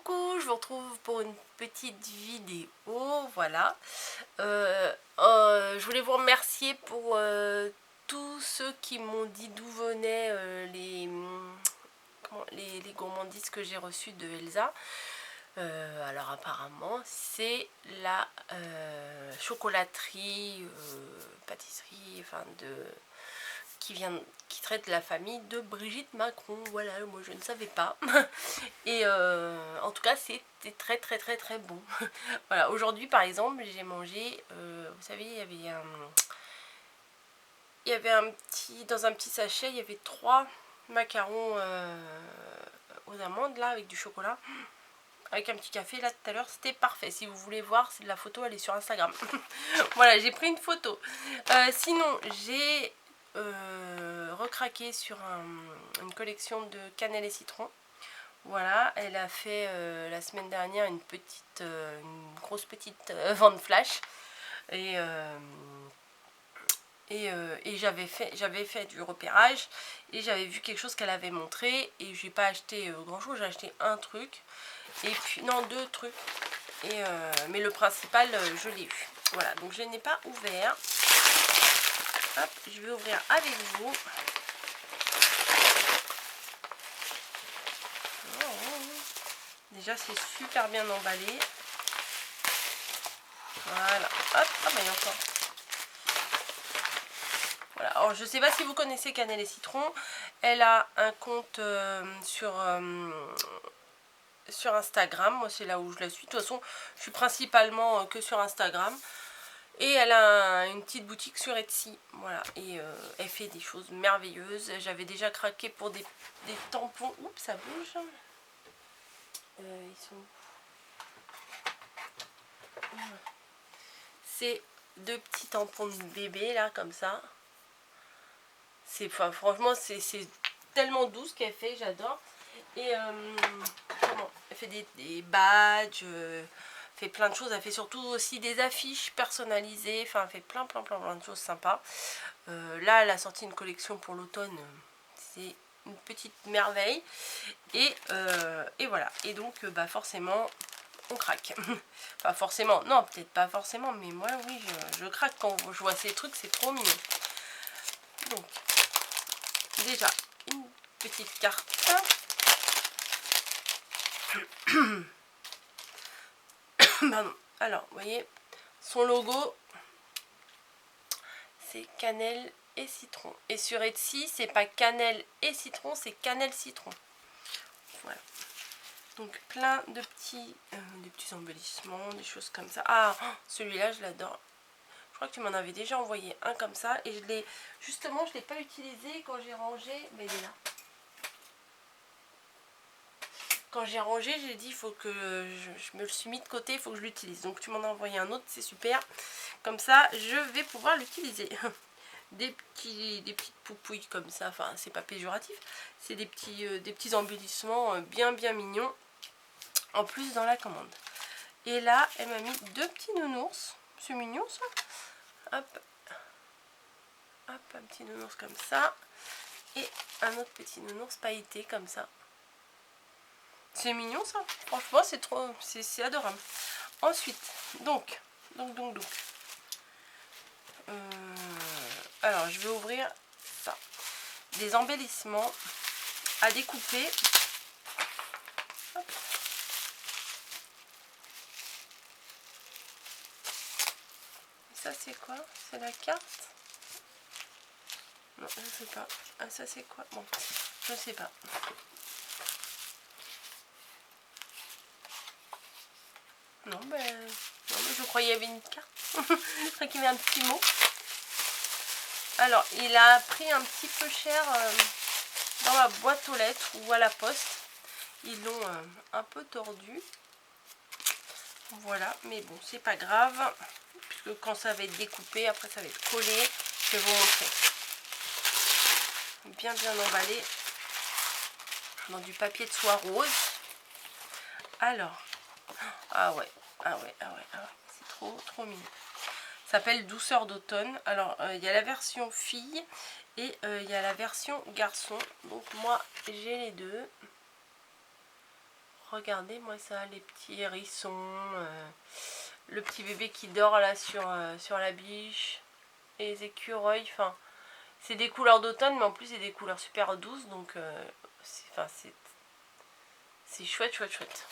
Coucou, je vous retrouve pour une petite vidéo, voilà. Je voulais vous remercier pour tous ceux qui m'ont dit d'où venaient les gourmandises que j'ai reçues de Elsa. Alors apparemment c'est la chocolaterie, pâtisserie, enfin qui traite la famille de Brigitte Macron. Voilà, moi je ne savais pas. Et en tout cas c'était très bon. Voilà, aujourd'hui par exemple j'ai mangé, vous savez il y avait dans un petit sachet il y avait 3 macarons aux amandes là avec du chocolat, avec un petit café là tout à l'heure, c'était parfait. Si vous voulez voir, c'est de la photo, elle est sur Instagram. Voilà, j'ai pris une photo. Sinon j'ai recraqué sur une collection de cannelle et citron. Voilà, elle a fait la semaine dernière une grosse petite vente flash. Et j'avais fait du repérage et j'avais vu quelque chose qu'elle avait montré et j'ai pas acheté grand chose, j'ai acheté un truc et puis non 2 trucs mais le principal je l'ai eu. Voilà, donc je n'ai pas ouvert. Hop, je vais ouvrir avec vous. Déjà c'est super bien emballé. Voilà, hop, ah bah il y a encore. Voilà, alors je sais pas si vous connaissez Cannelle et Citron. Elle a un compte sur Instagram, moi c'est là où je la suis. De toute façon, je suis principalement que sur Instagram. Et elle a une petite boutique sur Etsy, voilà, et elle fait des choses merveilleuses. J'avais déjà craqué pour des tampons. Oups, ça bouge. Ils sont... C'est 2 petits tampons de bébé là, comme ça. Enfin, franchement, c'est tellement doux ce qu'elle fait, j'adore. Et elle fait des badges, fait plein de choses. Elle fait surtout aussi des affiches personnalisées. Enfin, elle fait plein de choses sympas. Là, elle a sorti une collection pour l'automne. C'est une petite merveille. Et voilà. Et donc, bah forcément, on craque. Pas forcément. Non, peut-être pas forcément. Mais moi, oui, je craque quand je vois ces trucs. C'est trop mignon. Donc, déjà, une petite carte. Pardon. Alors, vous voyez, son logo, c'est cannelle et citron. Et sur Etsy, c'est pas cannelle et citron, c'est cannelle citron. Voilà. Donc plein de petits embellissements, des choses comme ça. Ah, celui-là, je l'adore. Je crois que tu m'en avais déjà envoyé un comme ça. Et je l'ai pas utilisé quand j'ai rangé. Mais il est là. Quand j'ai rangé, j'ai dit il faut que je me le suis mis de côté, il faut que je l'utilise. Donc tu m'en as envoyé un autre, c'est super. Comme ça, je vais pouvoir l'utiliser. Des petites poupouilles comme ça, enfin c'est pas péjoratif. C'est des petits embellissements bien mignons. En plus dans la commande. Et là, elle m'a mis 2 petits nounours. C'est mignon ça. Hop. Hop, un petit nounours comme ça. Et un autre petit nounours pailleté comme ça. C'est mignon ça, franchement c'est trop, c'est adorable. Ensuite, donc. Alors je vais ouvrir ça. Des embellissements à découper. Hop. Ça c'est quoi? C'est la carte? Non, je sais pas. Ah ça c'est quoi? Bon, je sais pas. Non, non, mais je croyais qu'il y avait une carte. Je croyais qu'il y avait un petit mot. Alors, il a pris un petit peu cher dans la boîte aux lettres ou à la poste. Ils l'ont un peu tordu. Voilà, mais bon, c'est pas grave. Puisque quand ça va être découpé, après ça va être collé. Je vais vous montrer. Bien emballé. Dans du papier de soie rose. Alors, ah ouais, c'est trop mignon. Ça s'appelle Douceur d'automne. Alors il y a la version fille et il y a la version garçon. Donc moi j'ai les deux. regardez moi ça, les petits hérissons, le petit bébé qui dort là sur la biche, et les écureuils, enfin c'est des couleurs d'automne mais en plus c'est des couleurs super douces, donc c'est chouette chouette chouette.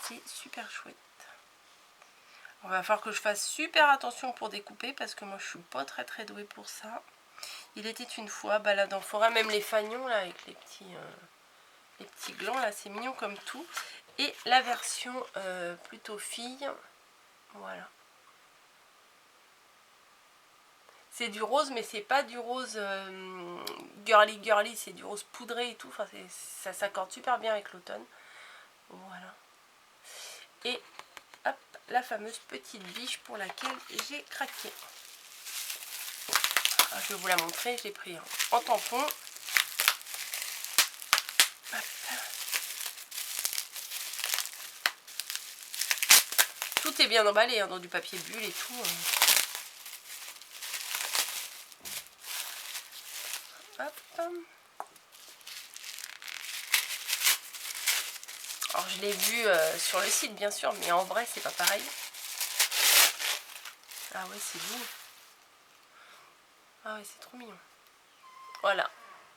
C'est super chouette. Il va falloir que je fasse super attention pour découper parce que moi je suis pas très douée pour ça. Il était une fois balade en forêt, même les fagnons là avec les petits glands là, c'est mignon comme tout. Et la version plutôt fille, voilà. C'est du rose mais c'est pas du rose girly, c'est du rose poudré et tout, enfin ça s'accorde super bien avec l'automne. Voilà. Et hop, la fameuse petite biche pour laquelle j'ai craqué. Alors, je vais vous la montrer, je l'ai pris en tampon. Hop. Tout est bien emballé dans du papier bulle et tout. Hop. Alors je l'ai vu sur le site bien sûr, mais en vrai c'est pas pareil. Ah ouais, c'est beau. Ah ouais, c'est trop mignon. Voilà,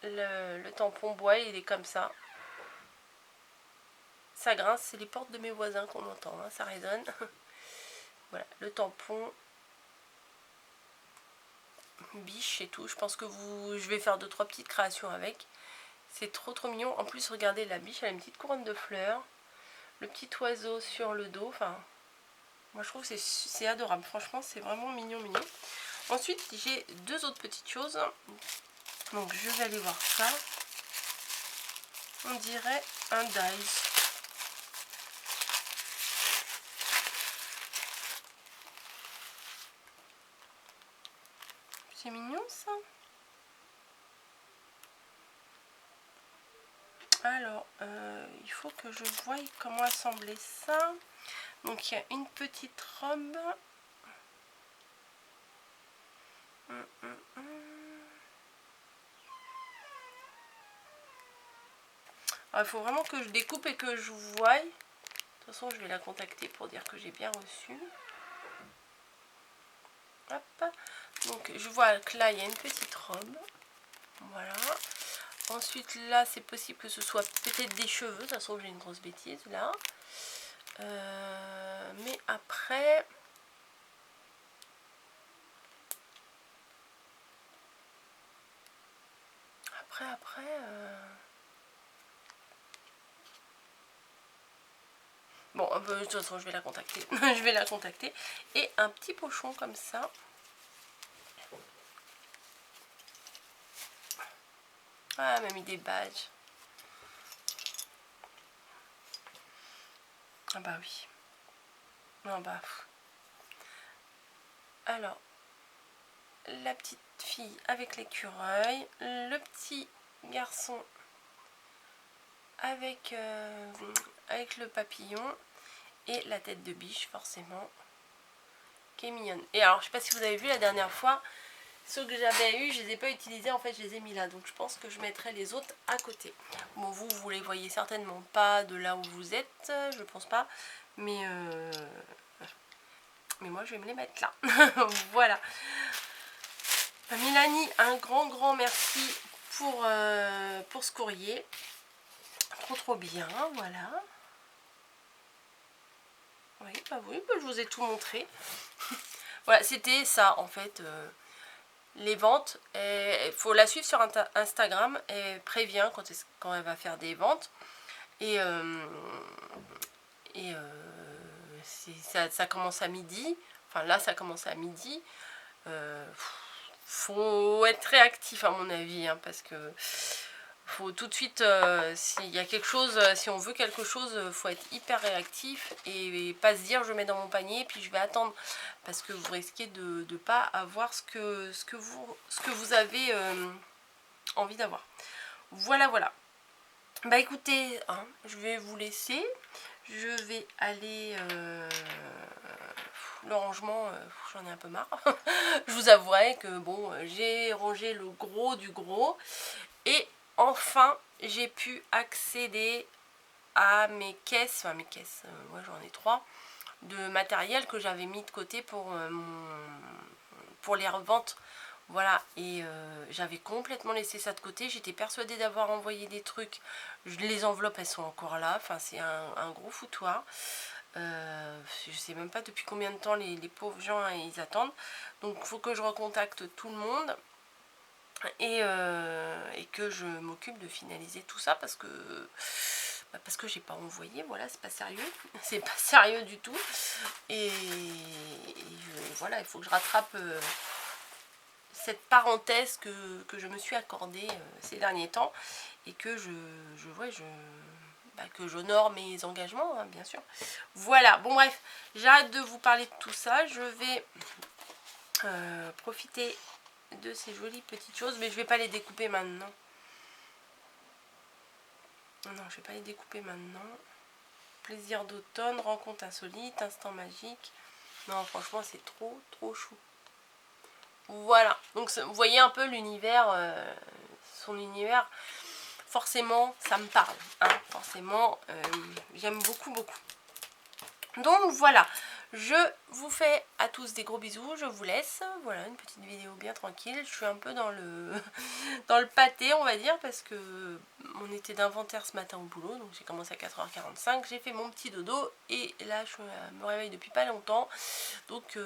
le tampon bois, il est comme ça. Ça grince, c'est les portes de mes voisins qu'on entend, hein, ça résonne. Voilà, le tampon. Biche et tout. Je pense que je vais faire 2-3 petites créations avec. C'est trop mignon. En plus, regardez, la biche, elle a une petite couronne de fleurs. Le petit oiseau sur le dos. Enfin, moi je trouve que c'est adorable. Franchement, c'est vraiment mignon. Ensuite, j'ai 2 autres petites choses. Donc, je vais aller voir ça. On dirait un dice. C'est mignon ça. Alors, il faut que je voie comment assembler ça. Donc, il y a une petite robe. Il faut vraiment que je découpe et que je voie. De toute façon, je vais la contacter pour dire que j'ai bien reçu. Hop. Donc, je vois que là, il y a une petite robe. Voilà. Ensuite, là, c'est possible que ce soit peut-être des cheveux. De toute façon, j'ai une grosse bêtise, là. Mais après... Bon, de toute façon, je vais la contacter. Je vais la contacter. Et un petit pochon comme ça. Ah, elle m'a mis des badges. Ah bah oui. Non bah... Alors, la petite fille avec l'écureuil. Le petit garçon avec le papillon. Et la tête de biche, forcément. Qui est mignonne. Et alors, je sais pas si vous avez vu la dernière fois... Ceux que j'avais eu, je les ai pas utilisés, en fait je les ai mis là, donc je pense que je mettrai les autres à côté. Bon, vous les voyez certainement pas de là où vous êtes, je pense pas, mais moi je vais me les mettre là. Voilà. Mélanie, un grand merci pour ce courrier, trop bien, voilà. Oui, bah je vous ai tout montré. Voilà, c'était ça en fait. Les ventes, il faut la suivre sur Instagram, elle prévient quand elle va faire des ventes, et ça commence à midi, enfin là ça commence à midi, faut être réactif à mon avis, hein, parce que faut tout de suite, s'il y a quelque chose, si on veut quelque chose, faut être hyper réactif et pas se dire je mets dans mon panier puis je vais attendre, parce que vous risquez de ne pas avoir ce que vous avez envie d'avoir. Voilà. Bah écoutez, hein, je vais vous laisser. Je vais aller... le rangement, j'en ai un peu marre. Je vous avouerai que bon, j'ai rangé le gros du gros. Et enfin, j'ai pu accéder à mes caisses, moi j'en ai 3, de matériel que j'avais mis de côté pour les reventes. Voilà, et j'avais complètement laissé ça de côté. J'étais persuadée d'avoir envoyé des trucs. Les enveloppes, elles sont encore là. Enfin, c'est un gros foutoir. Je sais même pas depuis combien de temps les pauvres gens, hein, ils attendent. Donc, il faut que je recontacte tout le monde. Et que je m'occupe de finaliser tout ça parce que j'ai pas envoyé, voilà, c'est pas sérieux. C'est pas sérieux du tout. Et voilà, il faut que je rattrape... cette parenthèse que je me suis accordée ces derniers temps et que que j'honore mes engagements, hein, bien sûr. Voilà, bon bref, j'arrête de vous parler de tout ça. Je vais profiter de ces jolies petites choses, mais je vais pas les découper maintenant. Non, je vais pas les découper maintenant. Plaisir d'automne, rencontre insolite, instant magique. Non, franchement, c'est trop chou. Voilà, donc vous voyez un peu l'univers, son univers, forcément ça me parle, hein, forcément j'aime beaucoup. Donc voilà, je vous fais à tous des gros bisous, je vous laisse, voilà une petite vidéo bien tranquille, je suis un peu dans le dans le pâté on va dire parce que on était d'inventaire ce matin au boulot, donc j'ai commencé à 4h45, j'ai fait mon petit dodo et là je me réveille depuis pas longtemps, donc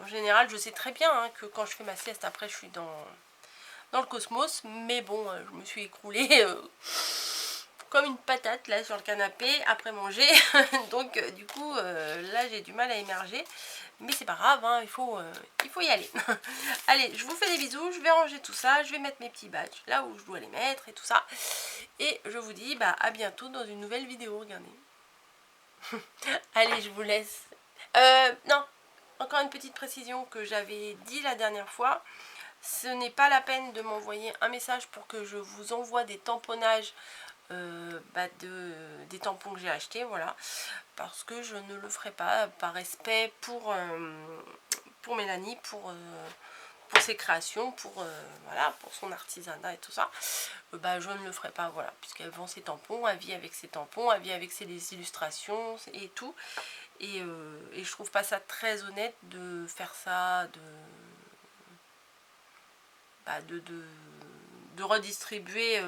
en général je sais très bien hein, que quand je fais ma sieste après je suis dans le cosmos, mais bon je me suis écroulée comme une patate là sur le canapé après manger donc du coup là j'ai du mal à émerger, mais c'est pas grave hein, il faut y aller. Allez, je vous fais des bisous, je vais ranger tout ça, je vais mettre mes petits badges là où je dois les mettre et tout ça, et je vous dis à bientôt dans une nouvelle vidéo. Regardez. Allez, je vous laisse. Non, encore une petite précision que j'avais dit la dernière fois, ce n'est pas la peine de m'envoyer un message pour que je vous envoie des tamponnages des tampons que j'ai achetés, voilà, parce que je ne le ferai pas par respect pour Mélanie, pour ses créations, voilà, pour son artisanat et tout ça. Je ne le ferai pas, voilà, puisqu'elle vend ses tampons, elle vit avec ses tampons, elle vit avec ses illustrations et tout, et je trouve pas ça très honnête de faire ça, de redistribuer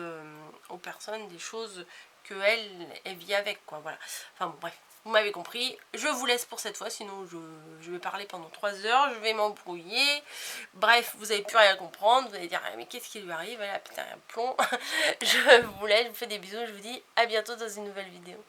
aux personnes des choses que elle vit avec, quoi, voilà. Enfin bon, bref, vous m'avez compris, je vous laisse pour cette fois, sinon je vais parler pendant 3 heures, je vais m'embrouiller, bref, vous n'avez plus rien à comprendre, vous allez dire, mais qu'est-ce qui lui arrive, elle a pété un plomb. Je vous laisse, je vous fais des bisous, je vous dis à bientôt dans une nouvelle vidéo.